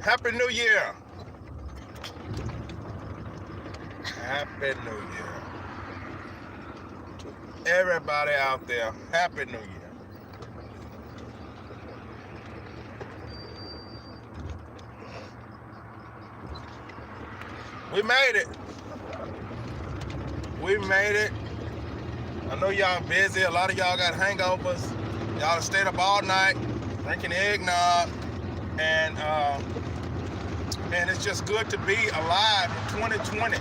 Happy New Year. Happy New Year. To everybody out there, Happy New Year. We made it. We made it. I know y'all busy. A lot of y'all got hangovers. Y'all stayed up all night drinking eggnog. And man, it's just good to be alive in 2020.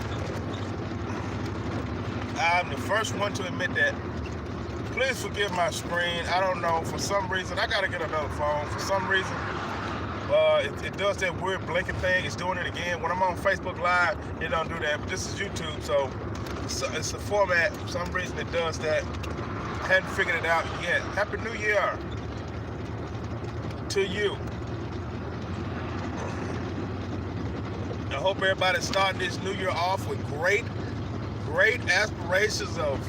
I'm the first one to admit that. Please forgive my screen. I don't know. For some reason, I got to get another phone. For some reason, it does that weird blinking thing. It's doing it again. When I'm on Facebook Live, it don't do that. But this is YouTube, so it's a format. For some reason, it does that. Hadn't figured it out yet. Happy New Year to you. I hope everybody's starting this new year off with great aspirations of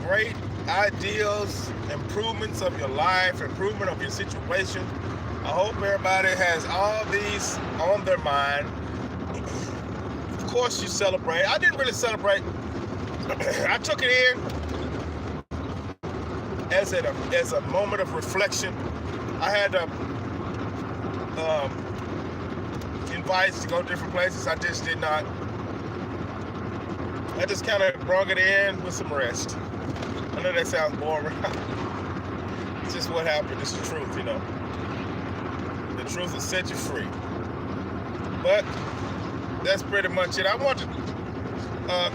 great ideas, improvements of your life, improvement of your situation. I hope everybody has all these on their mind. Of course you celebrate. I didn't really celebrate. I took it in as a moment of reflection. I had invites to go different places. I just did not. I just kind of brought it in with some rest. I know that sounds boring. It's just what happened. It's the truth, you know. The truth will set you free. But that's pretty much it. I wanted.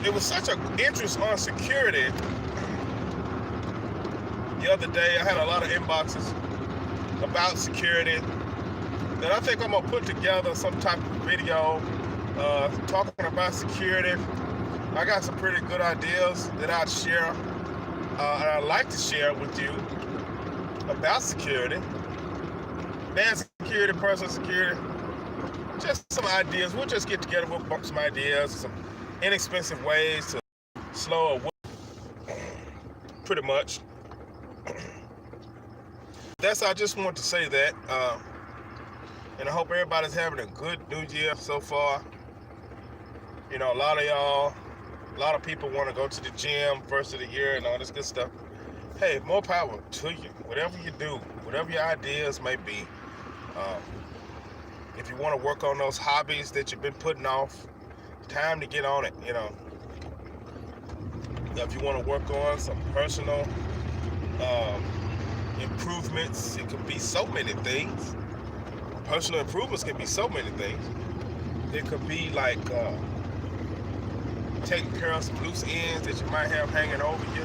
It was such an interest on security. The other day, I had a lot of inboxes about security that I think I'm gonna put together some type of video talking about security. I got some pretty good ideas that I'd share, and I'd like to share with you about security. Man security, personal security, just some ideas. We'll just get together, we'll bump some ideas, some inexpensive ways to slow or pretty much. I just want to say that, and I hope everybody's having a good new year so far. You know, a lot of people want to go to the gym first of the year and all this good stuff. Hey, more power to you. Whatever you do, whatever your ideas may be. If you want to work on those hobbies that you've been putting off, time to get on it, you know. If you want to work on some personal improvements, it can be so many things. Personal improvements can be so many things. It could be like taking care of some loose ends that you might have hanging over you.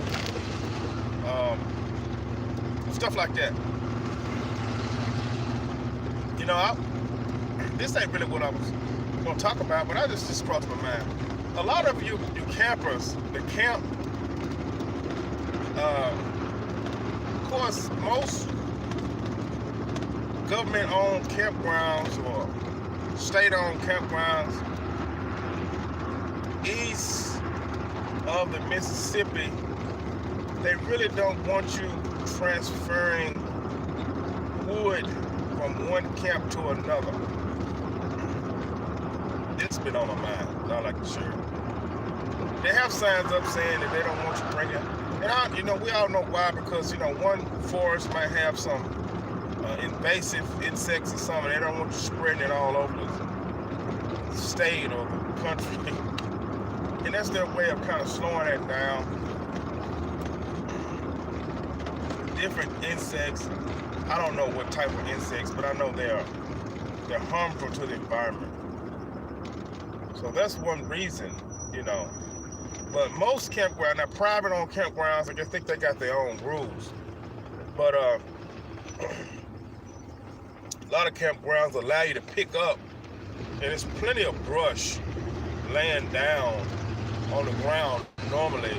Stuff like that. You know, this ain't really what I was going to talk about, but I just crossed my mind. A lot of you campers, the camp, of course, most government-owned campgrounds or state-owned campgrounds east of the Mississippi, they really don't want you transferring wood from one camp to another. It's been on my mind, I like to share. They have signs up saying that they don't want you bringing, and we all know why, because, one forest might have some invasive insects or something. They don't want you spreading it all over the state or the country. And that's their way of kind of slowing that down. Different insects. I don't know what type of insects, but I know they're harmful to the environment. So that's one reason, But most campgrounds, now private-owned campgrounds, I think they got their own rules. But a lot of campgrounds allow you to pick up, and there's plenty of brush laying down on the ground normally.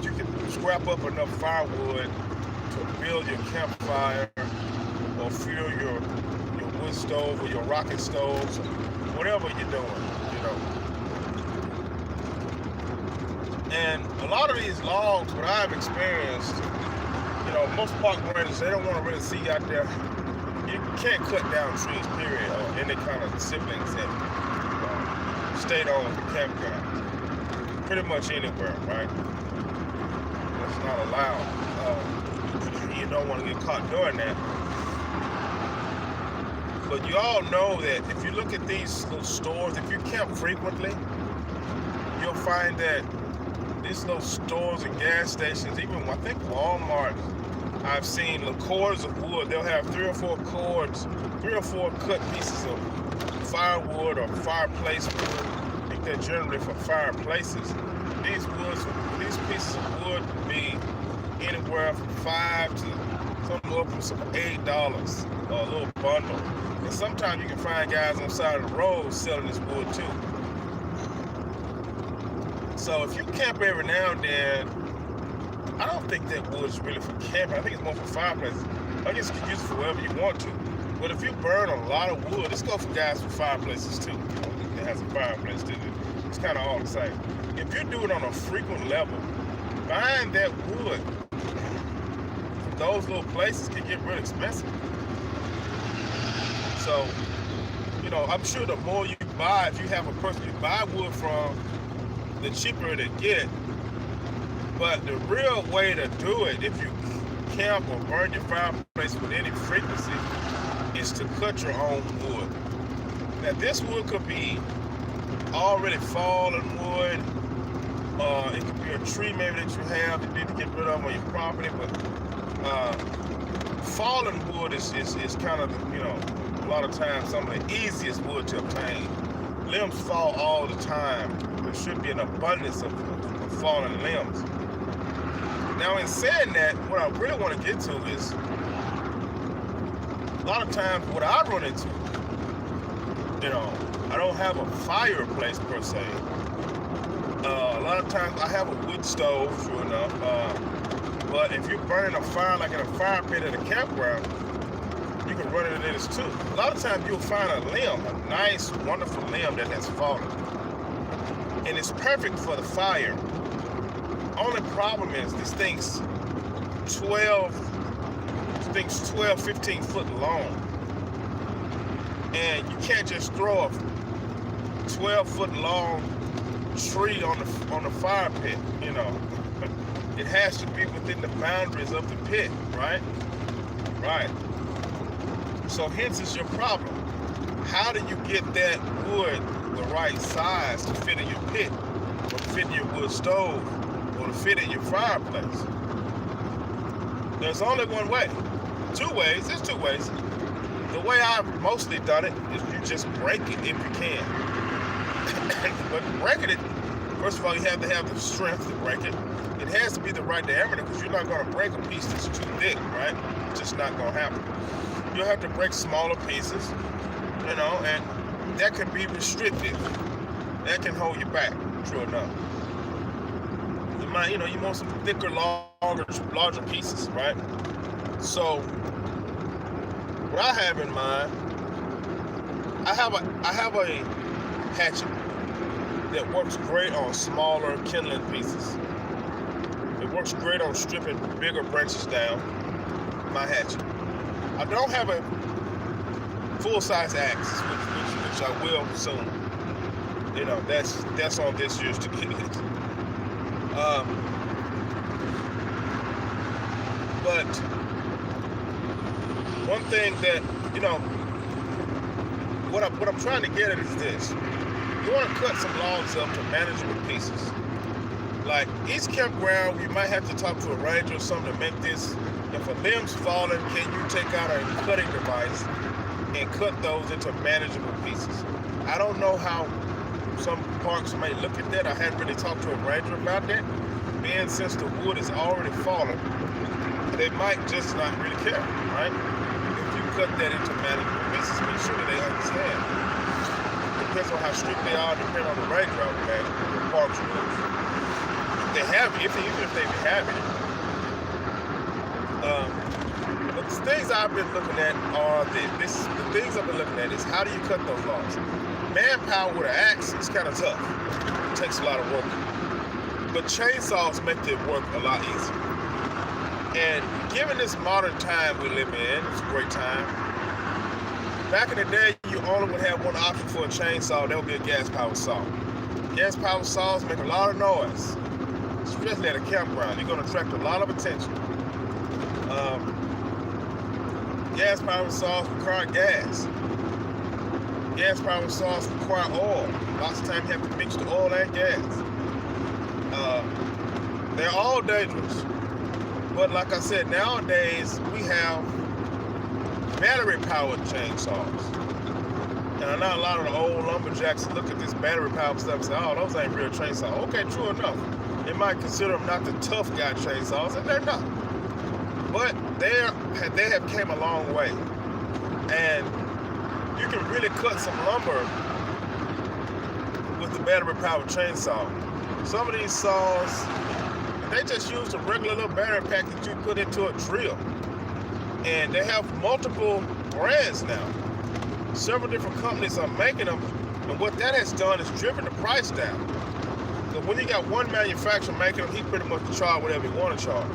You can scrap up enough firewood to build your campfire or fuel your wood stove or your rocket stoves, or whatever you're doing, And a lot of these logs, what I've experienced, most park rangers, they don't want to really see you out there, you can't cut down trees, period, or any kind of siblings that state-owned campgrounds. Pretty much anywhere, right? That's not allowed. You don't want to get caught doing that. But you all know that if you look at these little stores, if you camp frequently, you'll find that these little stores and gas stations, even I think Walmart, I've seen the cords of wood. They'll have 3 or 4 cords, 3 or 4 cut pieces of firewood or fireplace wood. I think they're generally for fireplaces. These pieces of wood would be anywhere from $5 to something up to some $8 a little bundle. And sometimes you can find guys on the side of the road selling this wood too. So if you camp every now and then, I don't think that wood's really for camping. I think it's more for fireplaces. I guess you can use it for wherever you want to. But if you burn a lot of wood, let's go for guys with fireplaces too. That has a fireplace too. It's kind of all the same. If you do it on a frequent level, buying that wood from those little places can get real expensive. So, I'm sure the more you buy, if you have a person you buy wood from, the cheaper it'll get. But the real way to do it, if you camp or burn your fireplace with any frequency, is to cut your own wood. Now, this wood could be already fallen wood. It could be a tree maybe that you have that you need to get rid of on your property. But fallen wood is kind of, a lot of times some of the easiest wood to obtain. Limbs fall all the time. There should be an abundance of fallen limbs. Now, in saying that, what I really want to get to is, a lot of times what I run into, I don't have a fireplace per se. A lot of times I have a wood stove, sure enough. But if you're burning a fire like in a fire pit at a campground, you can run into this too. A lot of times you'll find a limb, a nice, wonderful limb that has fallen. And it's perfect for the fire. Only problem is this thing's 12, 15 foot long. And you can't just throw a 12 foot long tree on the fire pit, It has to be within the boundaries of the pit, right? Right. So hence is your problem. How do you get that wood the right size to fit in your pit, or to fit in your wood stove, or to fit in your fireplace? There's only one way. 2 ways. There's 2 ways. The way I've mostly done it is you just break it if you can. But breaking it, first of all, you have to have the strength to break it. It has to be the right diameter, because you're not going to break a piece that's too thick, right? It's just not going to happen. You'll have to break smaller pieces, and that can be restrictive. That can hold you back, true enough. You want some thicker, larger pieces, right? So, what I have in mind, I have a hatchet that works great on smaller kindling pieces. It works great on stripping bigger branches down. My hatchet. I don't have a full-size axe, which I will soon. That's on this year's to get it. But one thing that what I'm trying to get at is this: you want to cut some logs up to manageable pieces. Like each campground, we might have to talk to a ranger or something to make this. If a limb's fallen, can you take out a cutting device and cut those into manageable pieces? I don't know how some parks may look at that. I hadn't really talked to a ranger about that. Being since the wood is already fallen, they might just not really care, right? If you cut that into manageable pieces, make sure that they understand. Depends on how strict they are, depending on the ranger out there, the parks rules. They have, even if they have it. But the things I've been looking at are the things I've been looking at is how do you cut those logs? Manpower with an axe is kind of tough. It takes a lot of work. But chainsaws make the work a lot easier. And given this modern time we live in, it's a great time. Back in the day, you only would have one option for a chainsaw. That would be a gas-powered saw. Gas-powered saws make a lot of noise, especially at a campground. You're going to attract a lot of attention. Gas-powered saws require gas. Gas-powered saws require oil. Lots of times you have to mix the oil and gas. They're all dangerous. But like I said, nowadays we have battery-powered chainsaws. And I know a lot of the old lumberjacks look at this battery-powered stuff and say, oh, those ain't real chainsaws. Okay, true enough. They might consider them not the tough guy chainsaws, and they're not. But they have came a long way. And you can really cut some lumber with the battery-powered chainsaw. Some of these saws, they just use a regular little battery pack that you put into a drill. And they have multiple brands now. Several different companies are making them, and what that has done is driven the price down. So when you got one manufacturer making them, he pretty much can charge whatever he want to charge.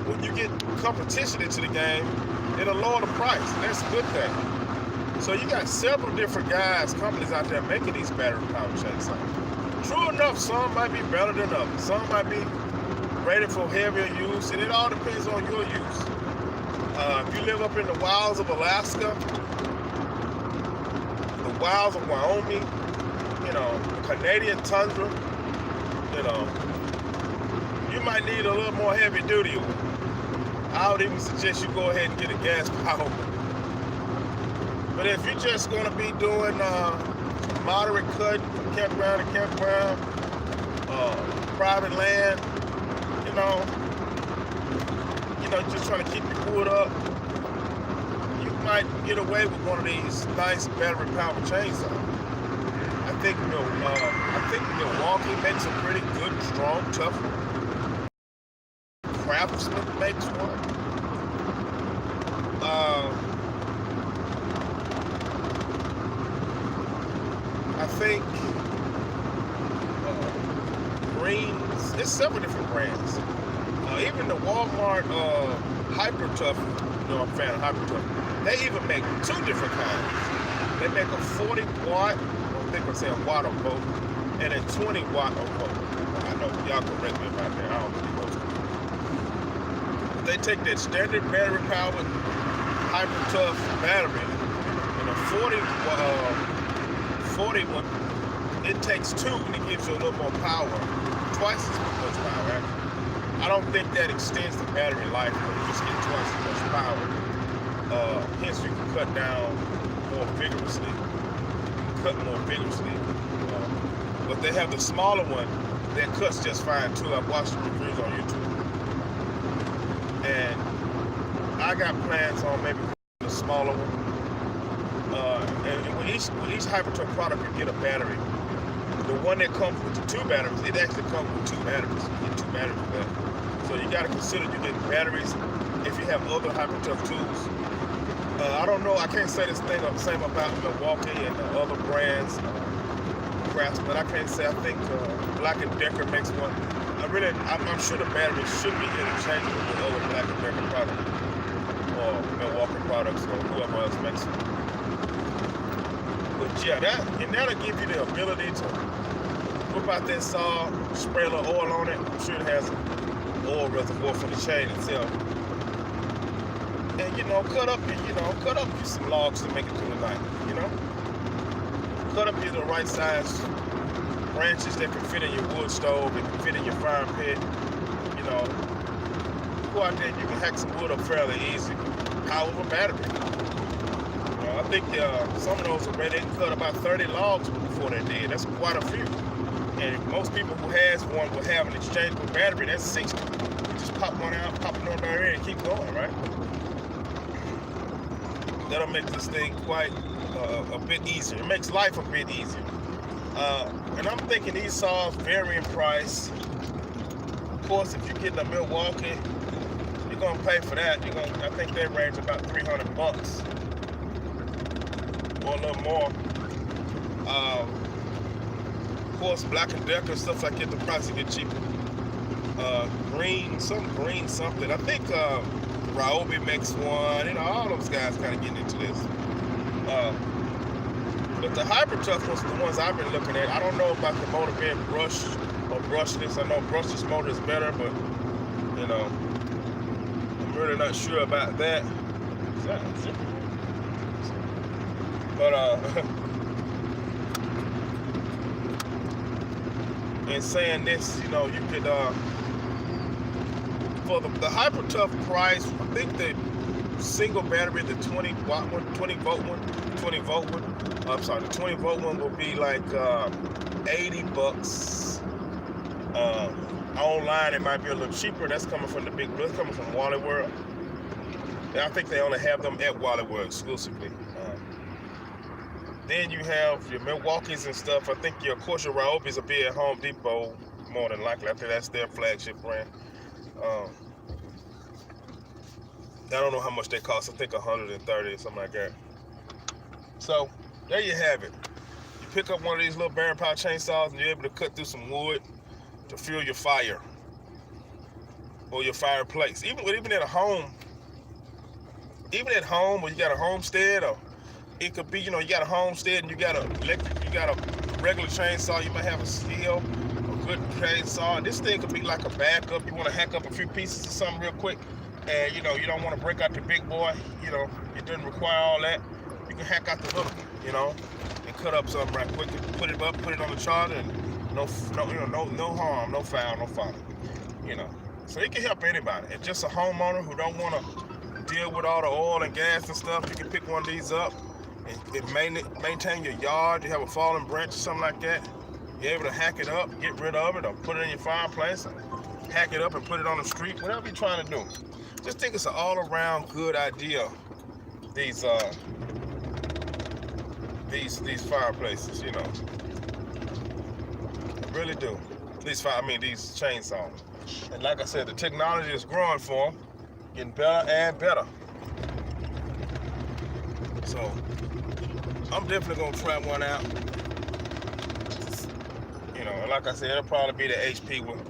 When you get competition into the game, it'll lower the price, and that's a good thing. So you got several different companies out there making these battery-powered chainsaws. True enough, some might be better than others. Some might be rated for heavier use, and it all depends on your use. If you live up in the wilds of Alaska, the wilds of Wyoming, the Canadian tundra, you might need a little more heavy duty one. I would even suggest you go ahead and get a gas powered one. But if you're just going to be doing moderate cut from campground to campground, private land, just trying to keep your wood up, you might get away with one of these nice battery-powered chainsaws. I think Milwaukee makes a pretty good, strong, tough one. Craftsman makes one. I think Greens. There's several different brands. Even the Walmart Hyper Tough, I'm a fan of Hyper Tough. They even make two different kinds. They make a 40 watt, I think I'm saying watt or both, and a 20 watt or both. I know y'all correct me about that. I don't really know. They take that standard battery powered Hyper Tough battery and a 40 one. It takes two and it gives you a little more power, twice as much power actually. I don't think that extends the battery life, but you just get twice as much power. Hence, you can cut down more vigorously. But they have the smaller one that cuts just fine too. I've watched the reviews on YouTube, and I got plans on maybe the smaller one. And with each Hyper-Tough product, you get a battery. The one that comes with the two batteries, it actually comes with two batteries. You get two batteries with that. So you got to consider you get batteries if you have other Hyper-Tough tools. I don't know, I can't say this thing the same about Milwaukee and other brands, Craftsman. I can't say, I think Black & Decker makes one. I'm sure the batteries should be interchangeable with other Black & Decker products or Milwaukee products or whoever else makes them. But yeah, that'll give you the ability to whip out that saw, spray a little oil on it. I'm sure it has an oil reservoir for the chain itself. And cut up you some logs to make it through the night. Cut up you the right size branches that can fit in your wood stove, that can fit in your fire pit. Go out there and you can hack some wood up fairly easy. Power of a battery. I think some of those already cut about 30 logs before they did. That's quite a few. And most people who has one will have an exchangeable battery. That's 60. You just pop one out, pop it on down here, and keep going, right? That'll make this thing quite a bit easier. It makes life a bit easier. And I'm thinking these saws vary in price. Of course, if you're getting a Milwaukee, you're gonna pay for that. I think they range about $300 or a little more. Of course, Black & Decker, stuff like that, the price will get cheaper. Green something. I think Ryobi makes one. All those guys kind of getting into this. Uh, but the Hyper Tough ones are the ones I've been looking at. I don't know about the motor being brushed or brushless. I know brushless motor is better, but you know, I'm really not sure about that. But in saying this, you know, you could for the Hyper Tough price, I think the single battery, the 20 watt one, 20 volt one, 20 volt one. I'm sorry, the 20 volt one will be like $80. Online it might be a little cheaper. That's coming from the big blue. It's coming from Wally World. And I think they only have them at Wally World exclusively. Then you have your Milwaukee's and stuff. I think of course your Ryobi's will be at Home Depot more than likely. I think that's their flagship brand. I don't know how much they cost. I think $130 or something like that. So there you have it. You pick up one of these little barrel power chainsaws and you're able to cut through some wood to fuel your fire or your fireplace. Even at home where you got a homestead, or it could be, you know, you got a homestead and you got a regular chainsaw. You might have a steel, a good chainsaw. This thing could be like a backup. You want to hack up a few pieces of something real quick, and you know you don't want to break out the big boy. You know, it doesn't require all that. You can hack out the little one, you know, and cut up something right quick. Put it on the charger, and no harm, no foul, no fault. You know, so it can help anybody. And just a homeowner who don't want to deal with all the oil and gas and stuff, you can pick one of these up and maintain your yard. You have a fallen branch or something like that, you're able to hack it up, get rid of it, or put it in your fireplace, and hack it up and put it on the street, whatever you're trying to do. Just think it's an all-around good idea, these fireplaces, you know. I really do. These chainsaws. And like I said, the technology is growing for them, getting better and better. So I'm definitely gonna try one out. You know, and like I said, it'll probably be the HP one.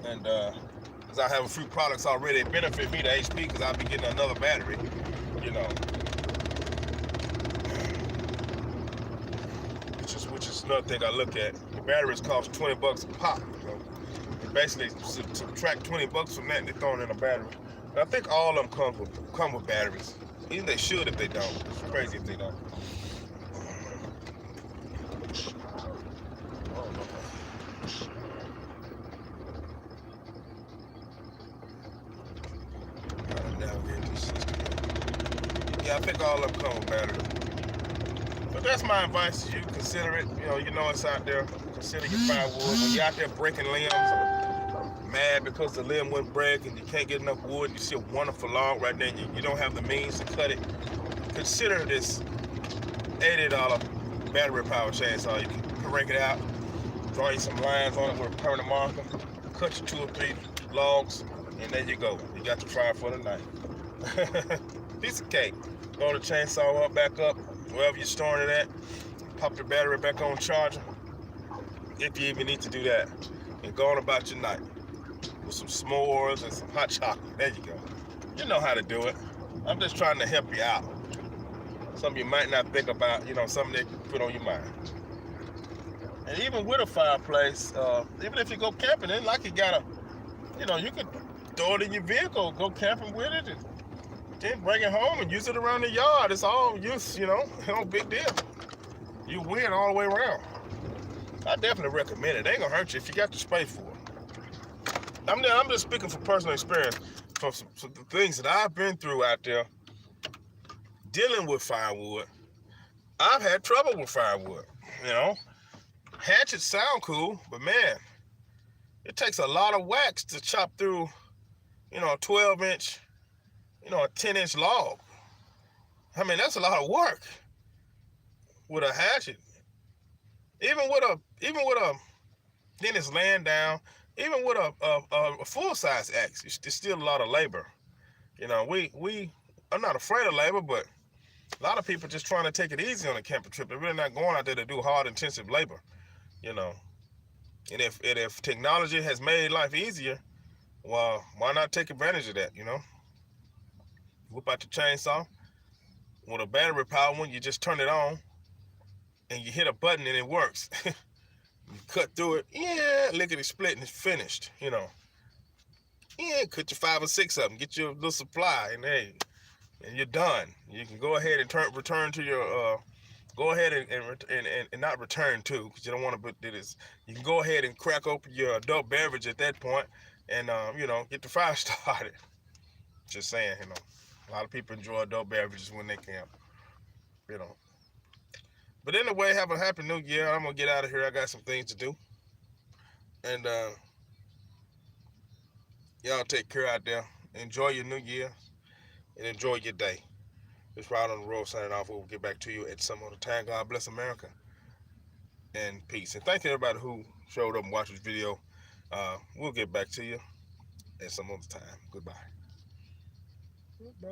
And because I have a few products already that benefit me, the HP, because I'll be getting another battery. You know, which is another thing I look at. The batteries cost $20 a pop. So basically, subtract $20 from that, and they're throwing in a battery. And I think all of them come with batteries. Even they should if they don't. It's crazy if they don't. Yeah, I think all of them come with batteries. But that's my advice to you. Consider it. You know it's out there. Consider your firewood. When you're out there breaking limbs, or mad because the limb wouldn't break and you can't get enough wood, you see a wonderful log right there and you don't have the means to cut it, consider this $80 battery power chainsaw. You can rake it out, draw you some lines on it with a permanent marker, cut you 2 or 3 logs, and there you go. You got your fire for the night. Piece of cake. Throw the chainsaw back up, wherever you're storing it at, pop the battery back on charger, if you even need to do that, and go on about your night with some s'mores and some hot chocolate. There you go. You know how to do it. I'm just trying to help you out. Something you might not think about, something that you put on your mind. And even with a fireplace, even if you go camping, it's like you gotta, you could throw it in your vehicle, go camping with it, and then bring it home and use it around the yard. It's all use, no big deal. You win all the way around. I definitely recommend it. It ain't gonna hurt you if you got the space for it. I'm just speaking from personal experience, from some things that I've been through out there dealing with firewood. I've had trouble with firewood. Hatchets sound cool, but man, it takes a lot of wax to chop through, a 12-inch, a 10-inch log. I mean, that's a lot of work with a hatchet. Even with a, then it's laying down. Even with a full-size axe, it's still a lot of labor. I'm not afraid of labor, but a lot of people just trying to take it easy on a camping trip. They're really not going out there to do hard, intensive labor. And if technology has made life easier, well, why not take advantage of that? Whip out the chainsaw, With a battery powered one, you just turn it on and you hit a button and it works. You cut through it, yeah, lickety split and it's finished, you know. Yeah, cut you 5 or 6 of them, get you a little supply, and hey, and you're done. You can go ahead and return to your go ahead and not return to, because you don't want to do this. You can go ahead and crack open your adult beverage at that point and you know, get the fire started. Just saying, you know, a lot of people enjoy adult beverages when they camp, you know. But anyway, have a happy new year. I'm gonna get out of here. I got some things to do. And y'all take care out there. Enjoy your new year and enjoy your day. It's Rod on the Road signing off. We'll get back to you at some other time. God bless America and peace. And thank you everybody who showed up and watched this video. We'll get back to you at some other time. Goodbye. Goodbye.